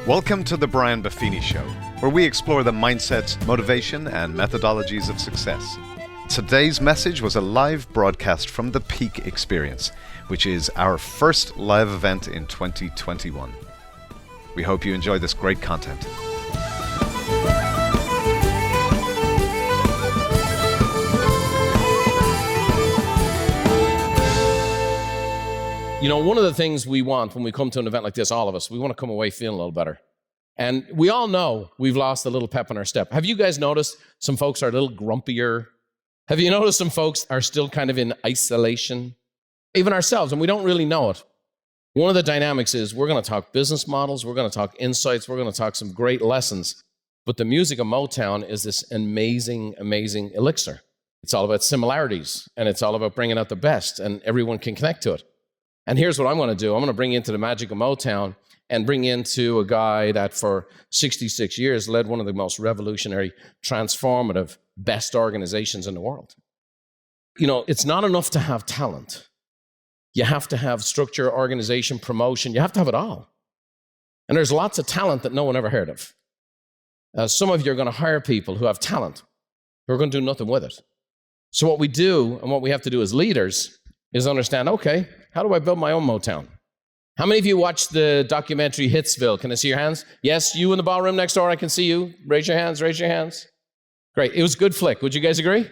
Welcome to the Brian Buffini Show, where we explore the mindsets, motivation, and methodologies of success. Today's message was a live broadcast from the Peak Experience, which is our first live event in 2021. We hope you enjoy this great content. You know, one of the things we want when we come to an event like this, all of us, we want to come away feeling a little better. And we all know we've lost a little pep in our step. Have you guys noticed some folks are a little grumpier? Have you noticed some folks are still kind of in isolation? Even ourselves, and we don't really know it. One of the dynamics is we're going to talk business models, we're going to talk insights, we're going to talk some great lessons. But the music of Motown is this amazing, amazing elixir. It's all about similarities, and it's all about bringing out the best, and everyone can connect to it. And here's what I'm going to do. I'm going to bring you into the magic of Motown and bring into a guy that for 66 years led one of the most revolutionary, transformative, best organizations in the world. You know, it's not enough to have talent. You have to have structure, organization, promotion. You have to have it all. And there's lots of talent that no one ever heard of. Some of you are going to hire people who have talent, who are going to do nothing with it. So what we do and what we have to do as leaders is understand, okay, how do I build my own Motown? How many of you watched the documentary Hitsville? Can I see your hands? Yes, you in the ballroom next door, I can see you. Raise your hands, raise your hands. Great, it was a good flick. Would you guys agree?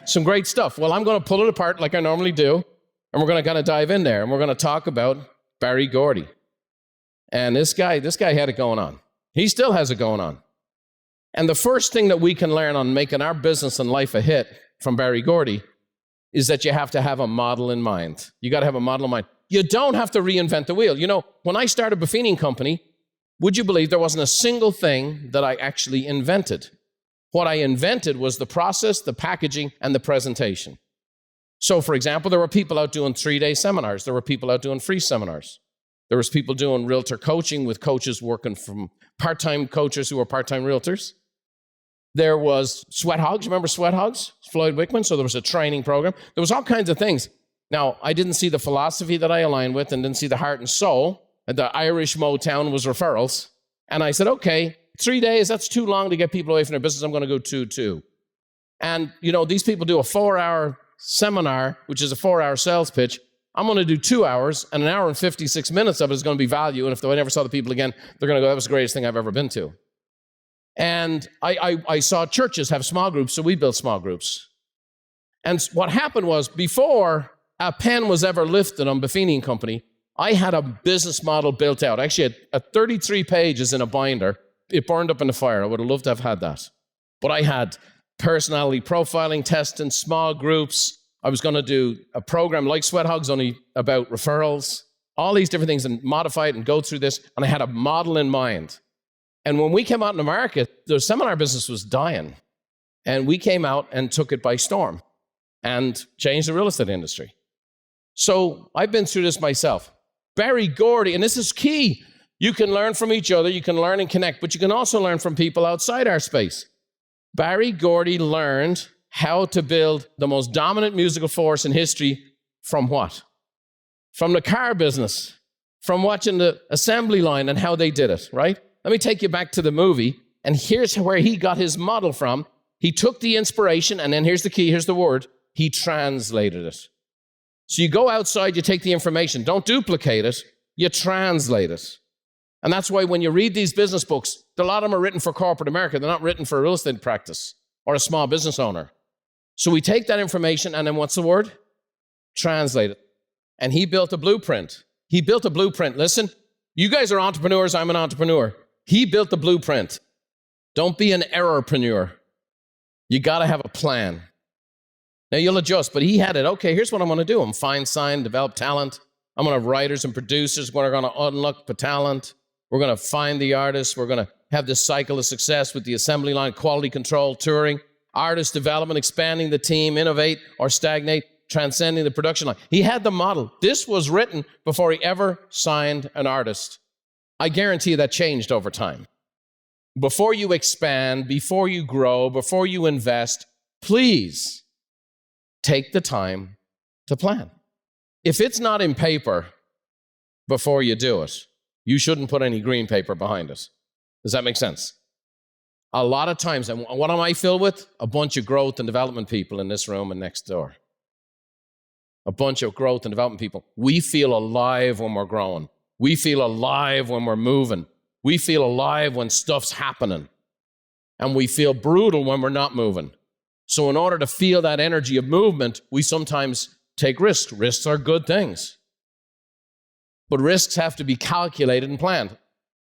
Some great stuff. Well, I'm going to pull it apart like I normally do, and we're going to kind of dive in there, and we're going to talk about Barry Gordy. And this guy had it going on. He still has it going on. And the first thing that we can learn on making our business and life a hit from Barry Gordy is that you have to have a model in mind. You got to have a model in mind. You don't have to reinvent the wheel. You know, when I started Buffini Company, would you believe there wasn't a single thing that I actually invented? What I invented was the process, the packaging, and the presentation. So, for example, there were people out doing 3-day seminars. There were people out doing free seminars. There was people doing realtor coaching with coaches working from part-time coaches who were part-time realtors. There was Sweat Hogs. Remember Sweat Hogs? Floyd Wickman. So there was a training program. There was all kinds of things. Now, I didn't see the philosophy that I aligned with and didn't see the heart and soul. The Irish Motown was referrals. And I said, okay, 3 days, that's too long to get people away from their business. I'm going to go 2. And, you know, these people do a 4-hour seminar, which is a 4-hour sales pitch. I'm going to do 2 hours, and 1 hour and 56 minutes of it is going to be value. And if they never saw the people again, they're going to go, that was the greatest thing I've ever been to. And I saw churches have small groups, so we built small groups. And what happened was, before a pen was ever lifted on Buffini Company, I had a business model built out. Actually, at 33 pages in a binder. It burned up in the fire. I would have loved to have had that. But I had personality profiling, testing, small groups. I was going to do a program like Sweat Hogs, only about referrals, all these different things, and modify it and go through this. And I had a model in mind. And when we came out in the market, the seminar business was dying. And we came out and took it by storm and changed the real estate industry. So I've been through this myself. Barry Gordy, and this is key. You can learn from each other, you can learn and connect, but you can also learn from people outside our space. Barry Gordy learned how to build the most dominant musical force in history from what? From the car business, from watching the assembly line and how they did it, right? Let me take you back to the movie, and here's where he got his model from. He took the inspiration, and then here's the key, here's the word, he translated it. So you go outside, you take the information, don't duplicate it, you translate it. And that's why when you read these business books, a lot of them are written for corporate America, they're not written for a real estate practice or a small business owner. So we take that information, and then what's the word? Translate it. And he built a blueprint. He built a blueprint. Listen, you guys are entrepreneurs, I'm an entrepreneur. He built the blueprint. Don't be an errorpreneur. You got to have a plan. Now you'll adjust, but he had it. Okay, here's what I'm going to do. I'm find, sign, develop talent. I'm going to have writers and producers. We're going to unlock the talent. We're going to find the artists. We're going to have this cycle of success with the assembly line, quality control, touring, artist development, expanding the team, innovate or stagnate, transcending the production line. He had the model. This was written before he ever signed an artist. I guarantee you that changed over time. Before you expand, before you grow, before you invest, please take the time to plan. If it's not in paper before you do it, you shouldn't put any green paper behind it. Does that make sense? A lot of times, and what am I filled with? A bunch of growth and development people in this room and next door. A bunch of growth and development people. We feel alive when we're growing. We feel alive when we're moving. We feel alive when stuff's happening. And we feel brutal when we're not moving. So in order to feel that energy of movement, we sometimes take risks. Risks are good things. But risks have to be calculated and planned.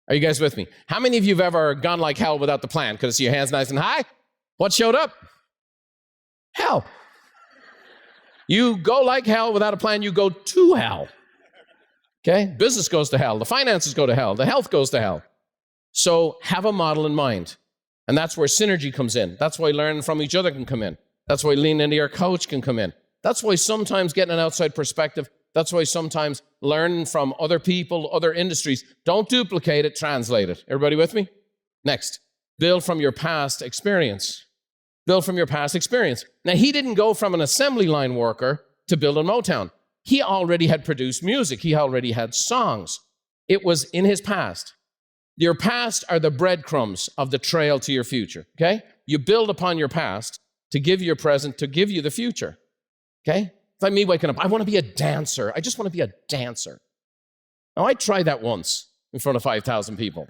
Are you guys with me? How many of you have ever gone like hell without the plan? Could I see your hands nice and high? What showed up? Hell. You go like hell without a plan, you go to hell. Okay? Business goes to hell. The finances go to hell. The health goes to hell. So have a model in mind. And that's where synergy comes in. That's why learning from each other can come in. That's why leaning into your coach can come in. That's why sometimes getting an outside perspective, that's why sometimes learning from other people, other industries. Don't duplicate it, translate it. Everybody with me? Next, build from your past experience. Build from your past experience. Now, he didn't go from an assembly line worker to build a Motown. He already had produced music. He already had songs. It was in his past. Your past are the breadcrumbs of the trail to your future, okay? You build upon your past to give you your present, to give you the future, okay? It's like me waking up, I want to be a dancer. I just want to be a dancer. Now, I tried that once in front of 5,000 people.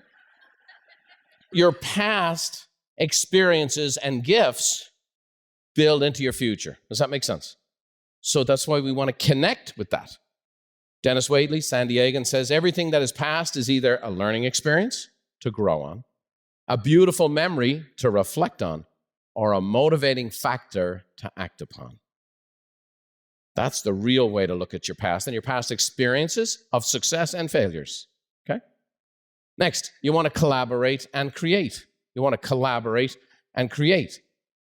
Your past experiences and gifts build into your future. Does that make sense? So that's why we want to connect with that. Dennis Waitley, San Diegan, says everything that is past is either a learning experience to grow on, a beautiful memory to reflect on, or a motivating factor to act upon. That's the real way to look at your past and your past experiences of success and failures, okay? Next, you want to collaborate and create. You want to collaborate and create.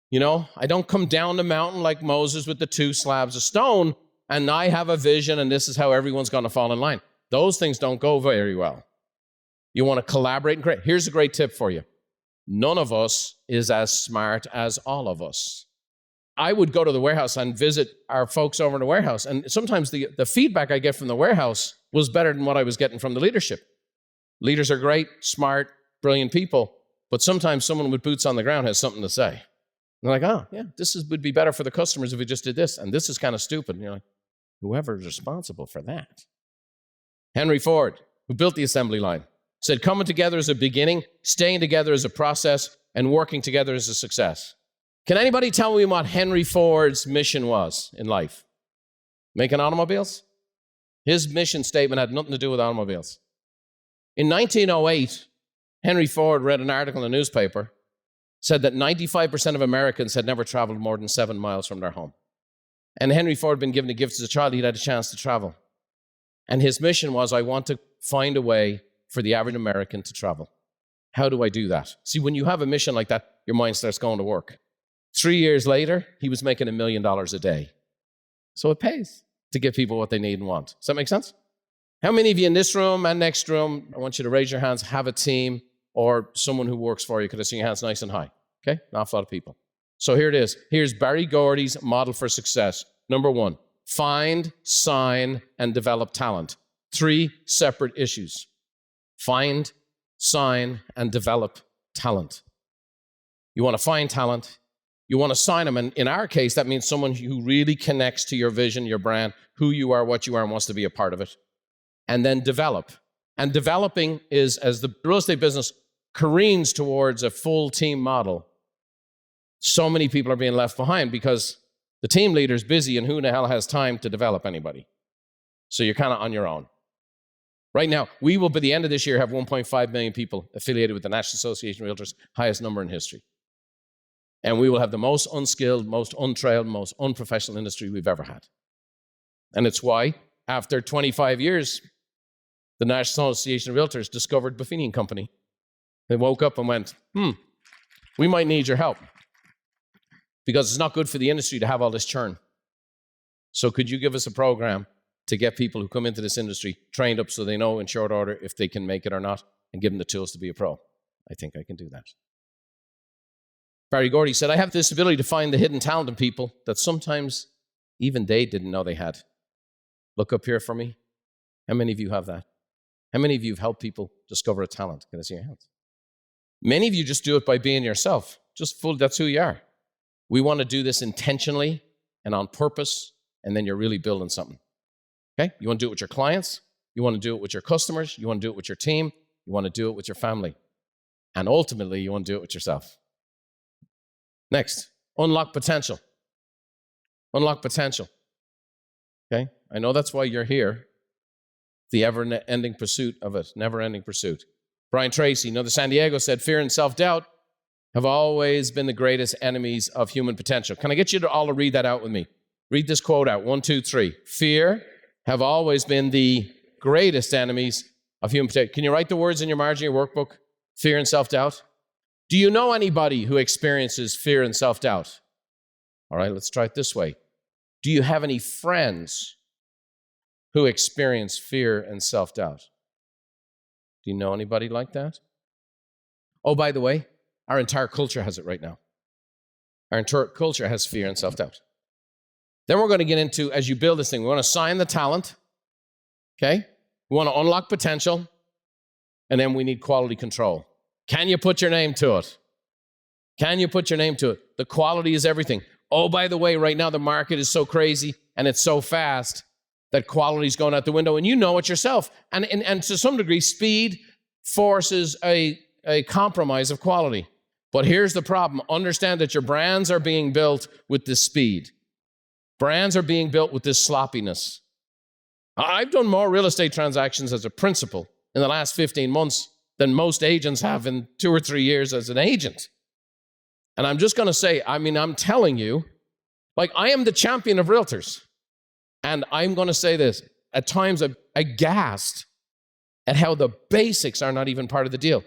You know, I don't come down the mountain like Moses with the 2 slabs of stone, and I have a vision, and this is how everyone's going to fall in line. Those things don't go very well. You want to collaborate and create. Here's a great tip for you. None of us is as smart as all of us. I would go to the warehouse and visit our folks over in the warehouse, and sometimes the feedback I get from the warehouse was better than what I was getting from the leadership. Leaders are great, smart, brilliant people, but sometimes someone with boots on the ground has something to say. And they're like, oh, yeah, would be better for the customers if we just did this, and this is kind of stupid. And you're like, whoever's responsible for that. Henry Ford, who built the assembly line, said coming together is a beginning, staying together is a process, and working together is a success. Can anybody tell me what Henry Ford's mission was in life? Making automobiles? His mission statement had nothing to do with automobiles. In 1908, Henry Ford read an article in a newspaper, said that 95% of Americans had never traveled more than 7 miles from their home. And Henry Ford had been given a gift as a child. He'd had a chance to travel. And his mission was, I want to find a way for the average American to travel. How do I do that? See, when you have a mission like that, your mind starts going to work. 3 years later, he was making $1 million a day. So it pays to give people what they need and want. Does that make sense? How many of you in this room and next room, I want you to raise your hands, have a team or someone who works for you? Could I see your hands nice and high? Okay, an awful lot of people. So here it is. Here's Barry Gordy's model for success. Number 1, find, sign, and develop talent. 3 separate issues. Find, sign, and develop talent. You want to find talent. You want to sign them. And in our case, that means someone who really connects to your vision, your brand, who you are, what you are, and wants to be a part of it. And then develop. And developing is, as the real estate business careens towards a full team model, so many people are being left behind because the team leader's busy and who the hell has time to develop anybody? So you're kind of on your own. Right now, we will, by the end of this year, have 1.5 million people affiliated with the National Association of Realtors, highest number in history. And we will have the most unskilled, most untrained, most unprofessional industry we've ever had. And it's why, after 25 years, the National Association of Realtors discovered Buffini Company. They woke up and went, we might need your help. Because it's not good for the industry to have all this churn. So could you give us a program to get people who come into this industry trained up so they know in short order if they can make it or not, and give them the tools to be a pro? I think I can do that. Barry Gordy said, I have this ability to find the hidden talent in people that sometimes even they didn't know they had. Look up here for me. How many of you have that? How many of you have helped people discover a talent? Can I see your hands? Many of you just do it by being yourself. That's who you are. We want to do this intentionally and on purpose, and then you're really building something. Okay? You want to do it with your clients. You want to do it with your customers. You want to do it with your team. You want to do it with your family. And ultimately, you want to do it with yourself. Next, unlock potential. Unlock potential. Okay? I know that's why you're here. The ever-ending pursuit of it. Never-ending pursuit. Brian Tracy, the San Diego said, fear and self-doubt have always been the greatest enemies of human potential. Can I get you to all to read that out with me? Read this quote out. 1, 2, 3. Fear have always been the greatest enemies of human potential. Can you write the words in your margin of your workbook? Fear and self-doubt. Do you know anybody who experiences fear and self-doubt? All right, let's try it this way. Do you have any friends who experience fear and self-doubt? Do you know anybody like that? Oh, by the way, our entire culture has it right now. Our entire culture has fear and self-doubt. Then we're going to get into, as you build this thing, we want to assign the talent, okay? We want to unlock potential, and then we need quality control. Can you put your name to it? Can you put your name to it? The quality is everything. Oh, by the way, right now the market is so crazy and it's so fast that quality is going out the window, and you know it yourself. And to some degree, speed forces a compromise of quality. But here's the problem. Understand that your brands are being built with this speed. Brands are being built with this sloppiness. I've done more real estate transactions as a principal in the last 15 months than most agents have in 2 or 3 years as an agent. And I'm just going to say, I'm telling you, I am the champion of realtors. And I'm going to say this, at times I'm aghast at how the basics are not even part of the deal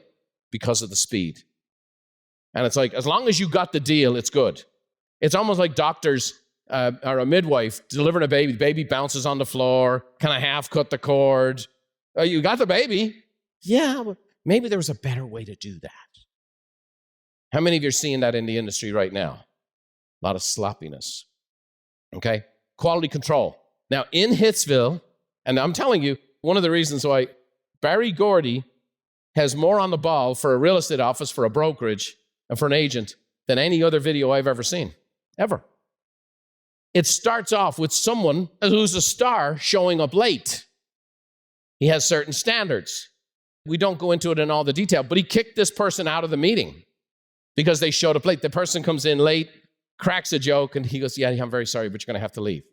because of the speed. And it's like, as long as you got the deal, it's good. It's almost like doctors or a midwife delivering a baby. The baby bounces on the floor. Can I half cut the cord? Oh, you got the baby. Yeah, but maybe there was a better way to do that. How many of you are seeing that in the industry right now? A lot of sloppiness. Okay? Quality control. Now, in Hitsville, and I'm telling you, one of the reasons why Barry Gordy has more on the ball for a real estate office, for a brokerage, and for an agent than any other video I've ever seen, ever. It starts off with someone who's a star showing up late. He has certain standards. We don't go into it in all the detail, but he kicked this person out of the meeting because they showed up late. The person comes in late, cracks a joke, and he goes, yeah, I'm very sorry, but you're going to have to leave.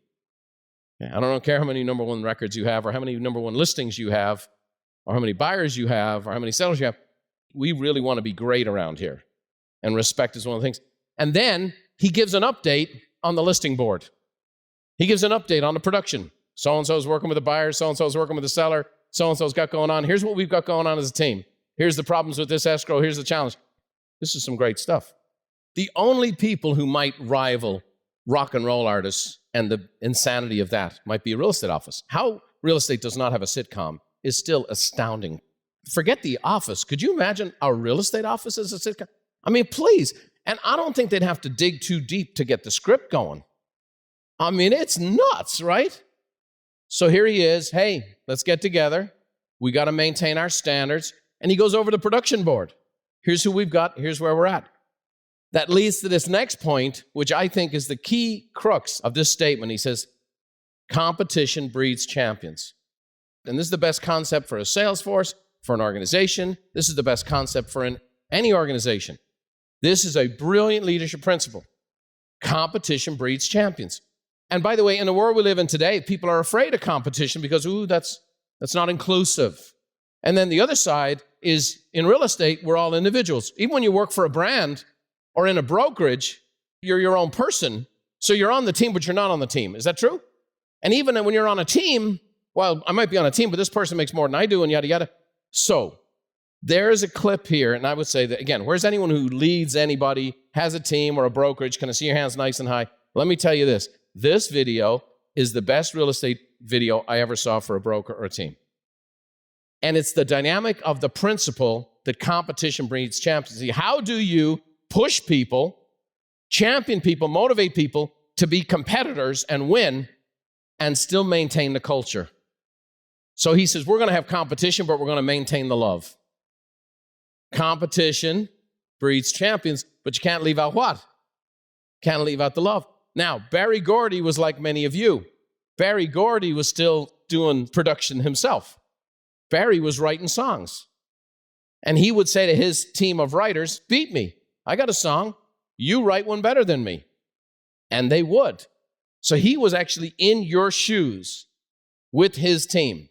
I don't care how many number one records you have or how many number one listings you have or how many buyers you have or how many sellers you have. We really want to be great around here. And respect is one of the things. And then he gives an update on the listing board. He gives an update on the production. So-and-so's working with the buyer. So-and-so's working with the seller. So-and-so's got going on. Here's what we've got going on as a team. Here's the problems with this escrow. Here's the challenge. This is some great stuff. The only people who might rival rock and roll artists and the insanity of that might be a real estate office. How real estate does not have a sitcom is still astounding. Forget The Office. Could you imagine a real estate office as a sitcom? Please. And I don't think they'd have to dig too deep to get the script going. It's nuts, right? So here he is. Hey, let's get together. We got to maintain our standards. And he goes over the production board. Here's who we've got. Here's where we're at. That leads to this next point, which I think is the key crux of this statement. He says, competition breeds champions. And this is the best concept for a sales force, for an organization. This is the best concept for any organization. This is a brilliant leadership principle. Competition breeds champions. And by the way, in the world we live in today, people are afraid of competition because, that's not inclusive. And then the other side is, in real estate, we're all individuals. Even when you work for a brand or in a brokerage, you're your own person. So you're on the team, but you're not on the team. Is that true? And even when you're on a team, well, I might be on a team, but this person makes more than I do, and yada, yada. So there's a clip here, and I would say that, again, where's anyone who leads anybody, has a team or a brokerage? Can I see your hands nice and high? Let me tell you this. This video is the best real estate video I ever saw for a broker or a team. And it's the dynamic of the principle that competition breeds champions. See, how do you push people, champion people, motivate people to be competitors and win and still maintain the culture? So he says, we're going to have competition, but we're going to maintain the love. Competition breeds champions, but you can't leave out what? Can't leave out the love. Now, Barry Gordy was like many of you. Barry Gordy was still doing production himself. Barry was writing songs. And he would say to his team of writers, beat me. I got a song. You write one better than me. And they would. So he was actually in your shoes with his team.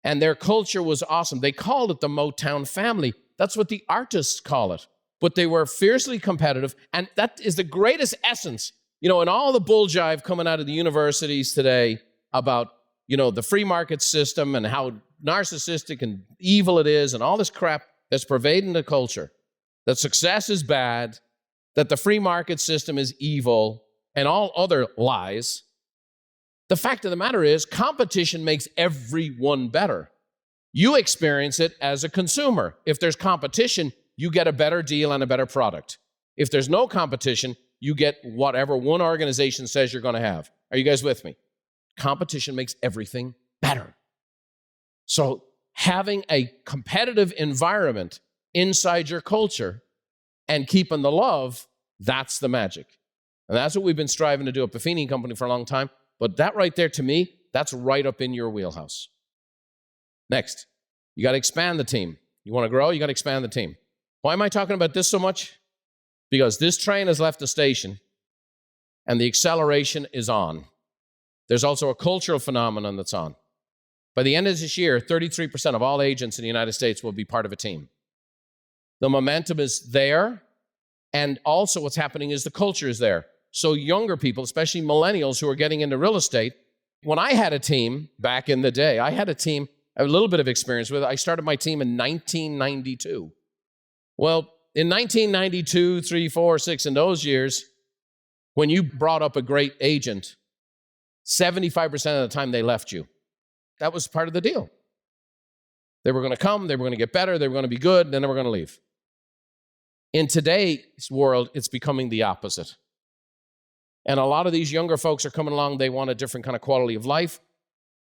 And their culture was awesome. They called it the Motown family. That's what the artists call it. But they were fiercely competitive. And that is the greatest essence. In all the bull jive coming out of the universities today about, the free market system and how narcissistic and evil it is and all this crap that's pervading the culture, that success is bad, that the free market system is evil, and all other lies. The fact of the matter is, competition makes everyone better. You experience it as a consumer. If there's competition, you get a better deal and a better product. If there's no competition, you get whatever one organization says you're going to have. Are you guys with me? Competition makes everything better. So having a competitive environment inside your culture and keeping the love, that's the magic. And that's what we've been striving to do at Buffini Company for a long time. But that right there, to me, that's right up in your wheelhouse. Next, you got to expand the team. You want to grow, you got to expand the team. Why am I talking about this so much? Because this train has left the station and the acceleration is on. There's also a cultural phenomenon that's on. By the end of this year, 33% of all agents in the United States will be part of a team. The momentum is there, and also what's happening is the culture is there. So younger people, especially millennials who are getting into real estate, when I had a team back in the day, I had a team, I have a little bit of experience with it. I started my team in 1992. Well, in 1992, 3, 4, 6, in those years, when you brought up a great agent, 75% of the time they left you. That was part of the deal. They were going to come, they were going to get better, they were going to be good, then they were going to leave. In today's world, it's becoming the opposite. And a lot of these younger folks are coming along, they want a different kind of quality of life.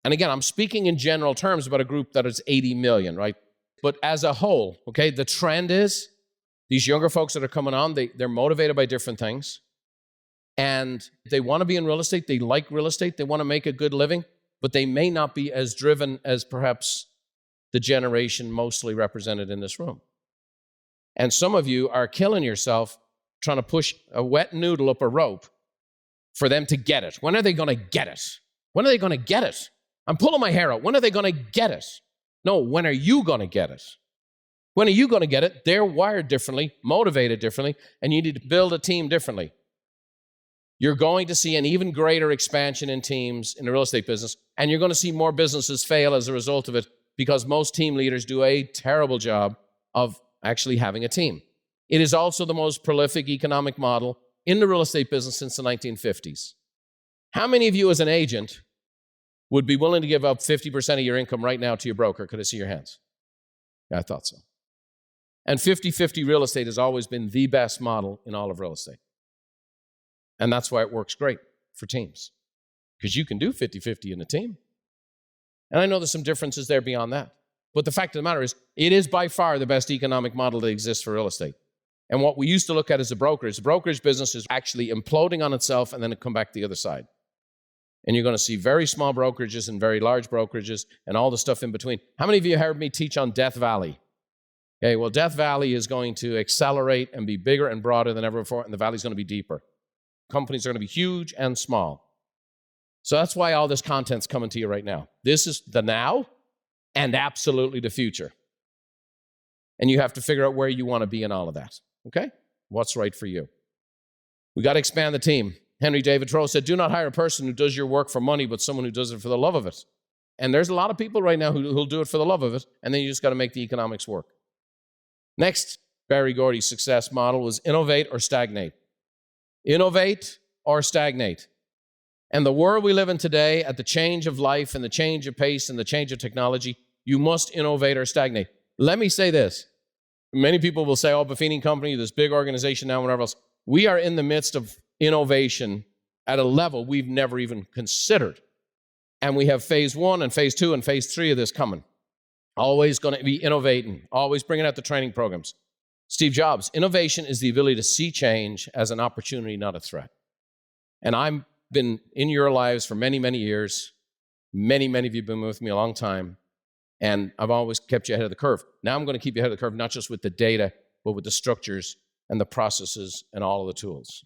And again, I'm speaking in general terms about a group that is 80 million, right? But as a whole, okay, the trend is these younger folks that are coming on, they're motivated by different things. And they want to be in real estate, they like real estate, they want to make a good living, but they may not be as driven as perhaps the generation mostly represented in this room. And some of you are killing yourself trying to push a wet noodle up a rope for them to get it. When are they going to get it? When are they going to get it? I'm pulling my hair out. When are they going to get it? No, when are you going to get it? When are you going to get it? They're wired differently, motivated differently, and you need to build a team differently. You're going to see an even greater expansion in teams in the real estate business, and you're going to see more businesses fail as a result of it because most team leaders do a terrible job of actually having a team. It is also the most prolific economic model in the real estate business since the 1950s. How many of you as an agent would be willing to give up 50% of your income right now to your broker? Could I see your hands? Yeah, I thought so. And 50-50 real estate has always been the best model in all of real estate. And that's why it works great for teams, because you can do 50-50 in a team. And I know there's some differences there beyond that. But the fact of the matter is, it is by far the best economic model that exists for real estate. And what we used to look at as a brokerage, the brokerage business is actually imploding on itself and then it come back the other side. And you're going to see very small brokerages and very large brokerages and all the stuff in between. How many of you heard me teach on Death Valley? Okay, well, Death Valley is going to accelerate and be bigger and broader than ever before, and the valley's going to be deeper. Companies are going to be huge and small. So that's why all this content's coming to you right now. This is the now and absolutely the future. And you have to figure out where you want to be in all of that, okay? What's right for you? We got to expand the team. Henry David Thoreau said, do not hire a person who does your work for money, but someone who does it for the love of it. And there's a lot of people right now who'll do it for the love of it, and then you just got to make the economics work. Next, Barry Gordy's success model was innovate or stagnate. Innovate or stagnate. And the world we live in today, at the change of life and the change of pace and the change of technology, you must innovate or stagnate. Let me say this. Many people will say, oh, Buffini Company, this big organization now, whatever else. We are in the midst of innovation at a level we've never even considered. And we have phase 1 and phase 2 and phase 3 of this coming. Always going to be innovating, always bringing out the training programs. Steve Jobs, innovation is the ability to see change as an opportunity, not a threat. And I've been in your lives for many, many years. Many of you have been with me a long time. And I've always kept you ahead of the curve. Now I'm going to keep you ahead of the curve, not just with the data, but with the structures and the processes and all of the tools.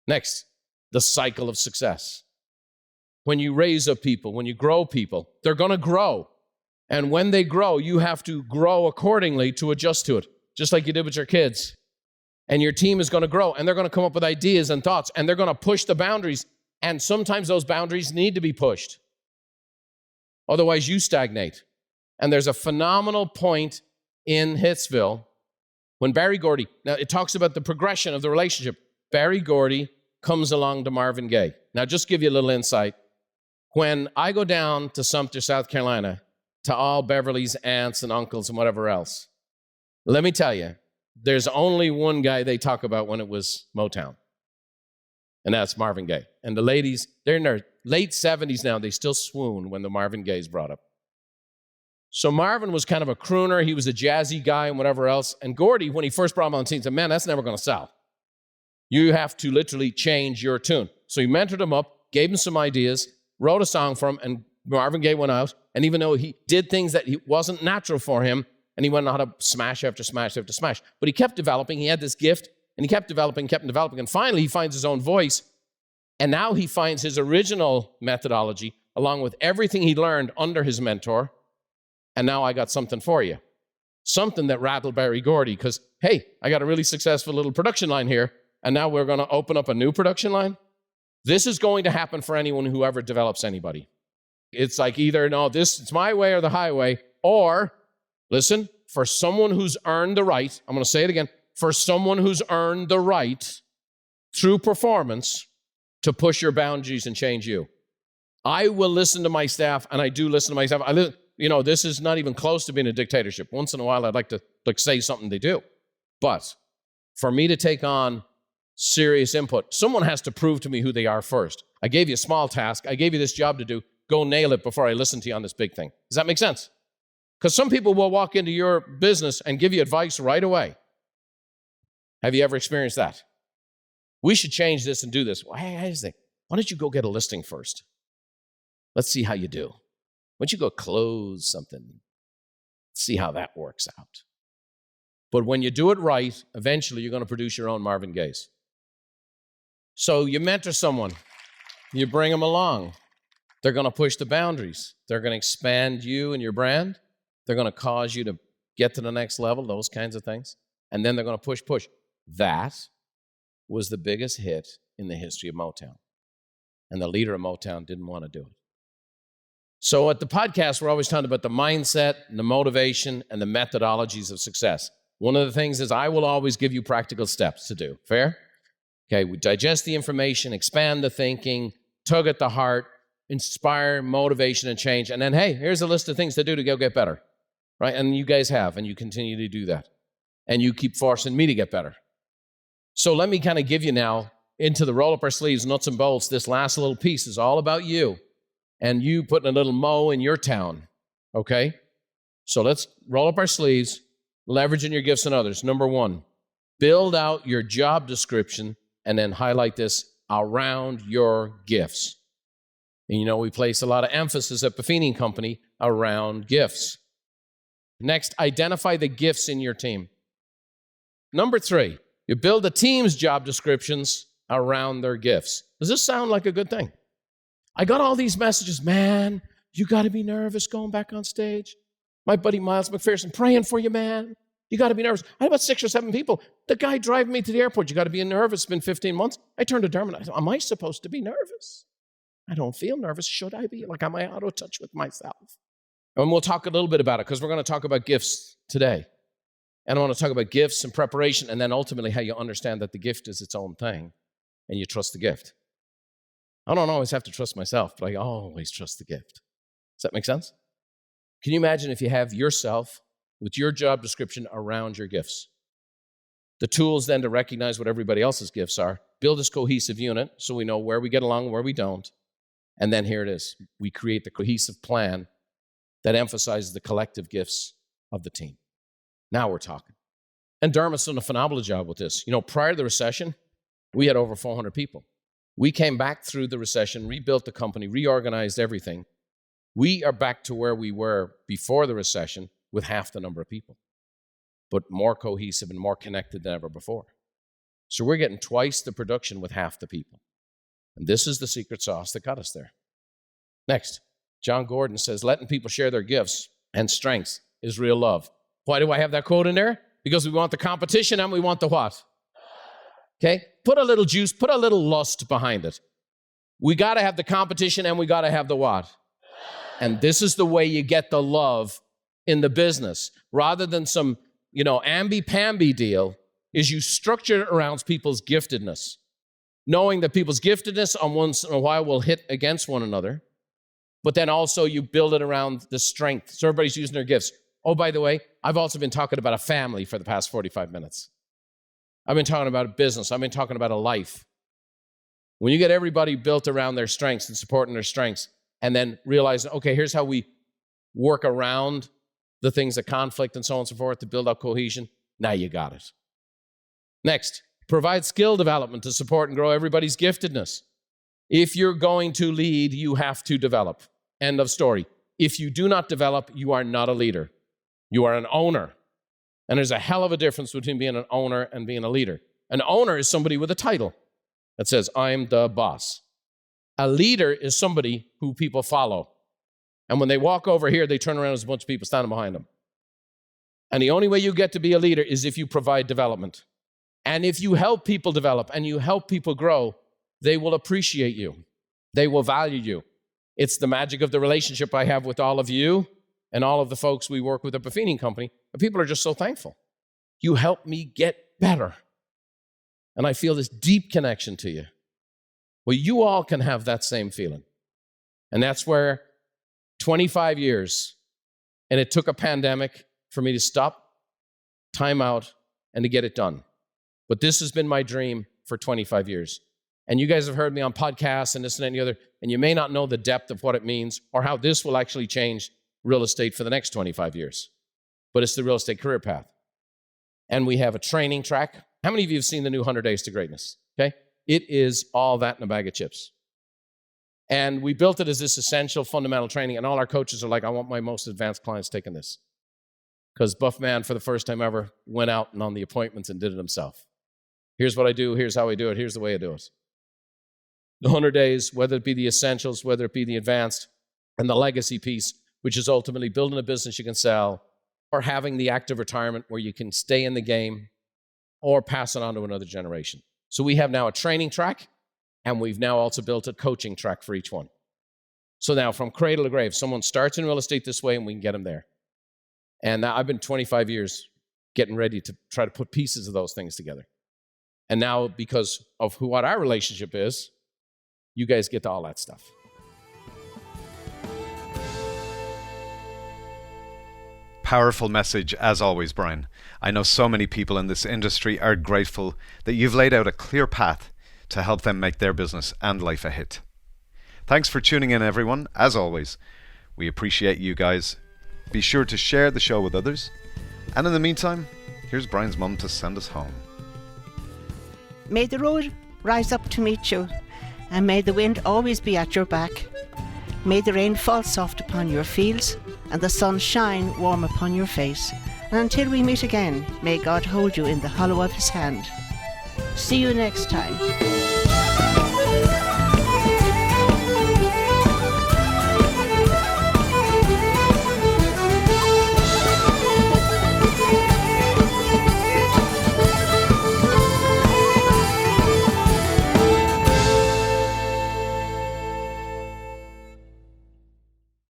Next, the cycle of success. When you raise up people, when you grow people, they're going to grow. And when they grow, you have to grow accordingly to adjust to it, just like you did with your kids. And your team is going to grow, and they're going to come up with ideas and thoughts, and they're going to push the boundaries. And sometimes those boundaries need to be pushed. Otherwise, you stagnate. And there's a phenomenal point in Hitsville when Barry Gordy, now it talks about the progression of the relationship. Barry Gordy comes along to Marvin Gaye. Now, just give you a little insight. When I go down to Sumter, South Carolina, to all Beverly's aunts and uncles and whatever else, let me tell you, there's only one guy they talk about when it was Motown, and that's Marvin Gaye. And the ladies, they're in their late 70s now, they still swoon when the Marvin Gaye's brought up. So Marvin was kind of a crooner, he was a jazzy guy and whatever else, and Gordy, when he first brought him on the scene, said, man, that's never going to sell. You have to literally change your tune. So he mentored him up, gave him some ideas, wrote a song for him, and Marvin Gaye went out, and even though he did things that wasn't natural for him, and he went on how to smash after smash after smash, but he kept developing, he had this gift, and he kept developing, and finally he finds his own voice, and now he finds his original methodology, along with everything he learned under his mentor, and now I got something for you. Something that rattled Barry Gordy, because, hey, I got a really successful little production line here, and now we're going to open up a new production line? This is going to happen for anyone who ever develops anybody. It's like either, no, it's my way or the highway, or, listen, for someone who's earned the right, I'm going to say it again, for someone who's earned the right through performance to push your boundaries and change you. I will listen to my staff, and I do listen to my staff. This is not even close to being a dictatorship. Once in a while, I'd like to say something they do. But for me to take on serious input, someone has to prove to me who they are first. I gave you a small task. I gave you this job to do. Go nail it before I listen to you on this big thing. Does that make sense? Because some people will walk into your business and give you advice right away. Have you ever experienced that? We should change this and do this. Well, hey, why don't you go get a listing first? Let's see how you do. Why don't you go close something? See how that works out. But when you do it right, eventually you're going to produce your own Marvin Gaye's. So you mentor someone. You bring them along. They're going to push the boundaries. They're going to expand you and your brand. They're going to cause you to get to the next level, those kinds of things. And then they're going to push. That was the biggest hit in the history of Motown. And the leader of Motown didn't want to do it. So at the podcast, we're always talking about the mindset, and the motivation, and the methodologies of success. One of the things is I will always give you practical steps to do. Fair? Okay, we digest the information, expand the thinking, tug at the heart, inspire motivation and change. And then, hey, here's a list of things to do to go get better. Right? And you guys have, and you continue to do that. And you keep forcing me to get better. So let me kind of give you now, into the roll up our sleeves, nuts and bolts, this last little piece is all about you. And you putting a little mo in your town. Okay? So let's roll up our sleeves, leveraging your gifts and others. Number 1, build out your job description and then highlight this around your gifts. And we place a lot of emphasis at Buffini Company around gifts. Next, identify the gifts in your team. Number 3, you build the team's job descriptions around their gifts. Does this sound like a good thing? I got all these messages, man, you got to be nervous going back on stage. My buddy Miles McPherson, praying for you, man. You got to be nervous. I had about 6 or 7 people. The guy driving me to the airport, you got to be nervous. It's been 15 months. I turned to Dermot. I said, am I supposed to be nervous? I don't feel nervous. Should I be? Like, am I out of touch with myself? And we'll talk a little bit about it because we're going to talk about gifts today. And I want to talk about gifts and preparation and then ultimately how you understand that the gift is its own thing and you trust the gift. I don't always have to trust myself, but I always trust the gift. Does that make sense? Can you imagine if you have yourself with your job description around your gifts? The tools then to recognize what everybody else's gifts are, build this cohesive unit so we know where we get along and where we don't, And then here it is. We create the cohesive plan that emphasizes the collective gifts of the team. Now we're talking. And Dermot's done a phenomenal job with this. Prior to the recession, we had over 400 people. We came back through the recession, rebuilt the company, reorganized everything. We are back to where we were before the recession with half the number of people, but more cohesive and more connected than ever before. So we're getting twice the production with half the people. And this is the secret sauce that got us there. Next, John Gordon says, letting people share their gifts and strengths is real love. Why do I have that quote in there? Because we want the competition and we want the what? Okay? Put a little juice, put a little lust behind it. We got to have the competition and we got to have the what? And this is the way you get the love in the business. Rather than some, amby-pamby deal, is you structure it around people's giftedness. Knowing that people's giftedness on once in a while will hit against one another, but then also you build it around the strength. So everybody's using their gifts. Oh, by the way, I've also been talking about a family for the past 45 minutes. I've been talking about a business. I've been talking about a life. When you get everybody built around their strengths and supporting their strengths, and then realize, okay, here's how we work around the things that conflict and so on and so forth to build up cohesion, now you got it. Next, provide skill development to support and grow everybody's giftedness. If you're going to lead, you have to develop. End of story. If you do not develop, you are not a leader. You are an owner. And there's a hell of a difference between being an owner and being a leader. An owner is somebody with a title that says, I'm the boss. A leader is somebody who people follow. And when they walk over here, they turn around, there's a bunch of people standing behind them. And the only way you get to be a leader is if you provide development. And if you help people develop and you help people grow, they will appreciate you. They will value you. It's the magic of the relationship I have with all of you and all of the folks we work with at Buffini Company. And people are just so thankful. You help me get better. And I feel this deep connection to you. Well, you all can have that same feeling. And that's where 25 years, and it took a pandemic for me to stop, time out, and to get it done. But this has been my dream for 25 years. And you guys have heard me on podcasts and this and that and the other, and you may not know the depth of what it means or how this will actually change real estate for the next 25 years. But it's the real estate career path. And we have a training track. How many of you have seen the new 100 Days to Greatness? Okay? It is all that in a bag of chips. And we built it as this essential fundamental training, and all our coaches are like, I want my most advanced clients taking this. Because Buff Man, for the first time ever, went out and on the appointments and did it himself. Here's what I do, here's how I do it, here's the way I do it. The 100 days, whether it be the essentials, whether it be the advanced, and the legacy piece, which is ultimately building a business you can sell, or having the active retirement where you can stay in the game, or pass it on to another generation. So we have now a training track, and we've now also built a coaching track for each one. So now from cradle to grave, someone starts in real estate this way, and we can get them there. And now I've been 25 years getting ready to try to put pieces of those things together. And now, because of what our relationship is, you guys get to all that stuff. Powerful message, as always, Brian. I know so many people in this industry are grateful that you've laid out a clear path to help them make their business and life a hit. Thanks for tuning in, everyone. As always, we appreciate you guys. Be sure to share the show with others. And in the meantime, here's Brian's mum to send us home. May the road rise up to meet you, and may the wind always be at your back. May the rain fall soft upon your fields, and the sun shine warm upon your face. And until we meet again, may God hold you in the hollow of his hand. See you next time.